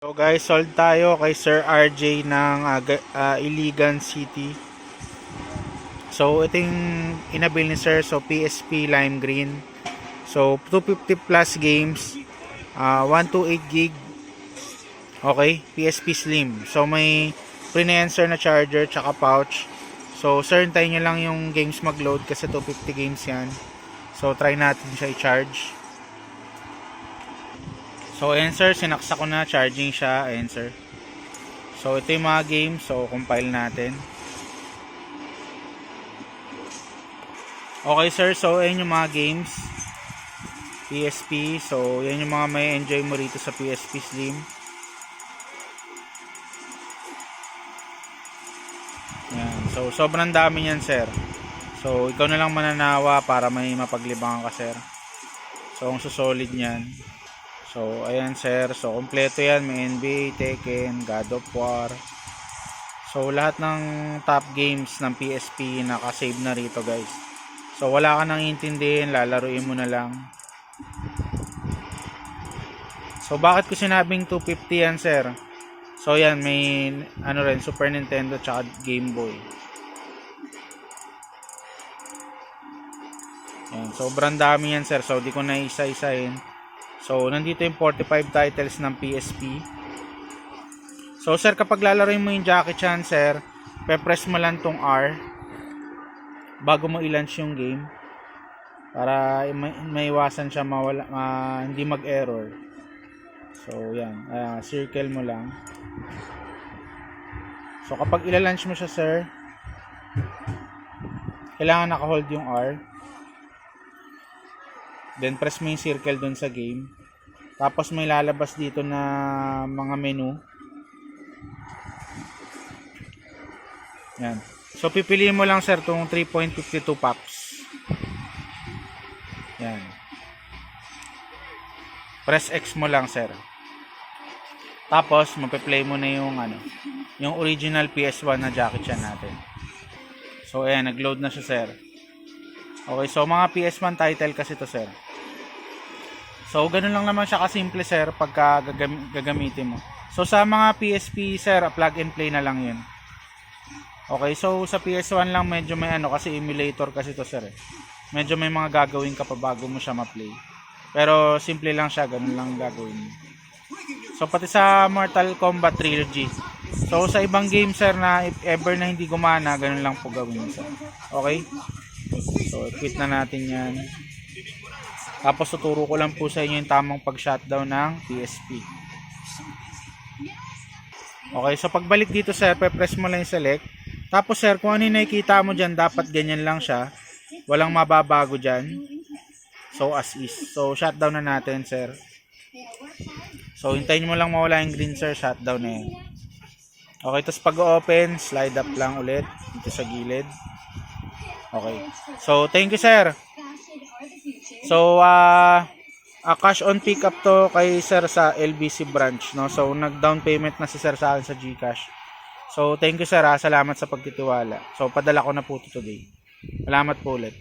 So guys, sold tayo kay Sir RJ ng Iligan City. So ito yung inabil ni Sir, so PSP Lime Green. So 250 plus games, 128 gig. Okay, PSP Slim. So may pre-answer na charger tsaka pouch. So sir, hintayin nyo lang yung games mag-load kasi 250 games yan. So try natin siya i-charge. So ayan sir, sinaksa ko na, charging siya. Ayan sir. So ito yung mga games, so compile natin. Okay sir, so ayan yung mga games PSP. So yan yung mga may enjoy mo rito sa PSP Slim. Yan. So sobrang dami niyan sir. So ikaw na lang mananawa para may mapaglibangan ka sir. So ang susolid niyan. So ayan sir, so kompleto yan, may NBA, Tekken, God of War. So lahat ng top games ng PSP naka-save na rito guys. So wala ka nang intindihin, lalaruin mo na lang. So bakit ko sinabing 250 yan sir? So yan, may ano rin, Super Nintendo tsaka Game Boy. Yan, sobrang dami yan sir, so di ko na isa-isahin. So, nandito yung 45 titles ng PSP. So, sir, kapag lalaroin mo yung Jackie Chan, sir, pe-press mo lang tong R bago mo i-launch yung game para maiwasan siya mawala, hindi mag-error. So, yan. Circle mo lang. So, kapag i-launch mo siya, sir, kailangan naka-hold yung R. Then press mo yung circle dun sa game. Tapos may lalabas dito na mga menu. Yan. So pipiliin mo lang sir tong 3.52 packs. Yan. Press X mo lang sir. Tapos mape-play mo na yung yung original PS1 na Jackie Chan natin. So ayan, nag-load na siya sir. Okay, so mga PS1 title kasi to sir. So, ganun lang naman siya kasimple sir pagka gagamitin mo. So, sa mga PSP sir, plug and play na lang yun. Okay, so sa PS1 lang medyo may kasi emulator kasi to sir. Medyo may mga gagawin ka pa bago mo siya ma-play. Pero simple lang siya, ganun lang gagawin mo. So, pati sa Mortal Kombat Trilogy. So, sa ibang game sir na if ever na hindi gumana, ganun lang po gawin sir. Okay? So, quit na natin yan. Tapos tuturo ko lang po sa inyo yung tamang pag-shutdown ng PSP. Okay, so pagbalik dito sir, pe-press mo lang yung select. Tapos sir, kung ano yung nakikita mo dyan, dapat ganyan lang siya. Walang mababago dyan. So as is. So shutdown na natin sir. So hintayin mo lang mawala yung green sir, shutdown na yan. Okay, tapos pag-open, slide up lang ulit dito sa gilid. Okay. So thank you sir. So, cash on pick up to kay sir sa LBC branch, no? So, nag-down payment na si sir sa akin sa GCash. So, thank you sir, salamat sa pagtitiwala. So, padala ko na po ito today. Salamat po ulit.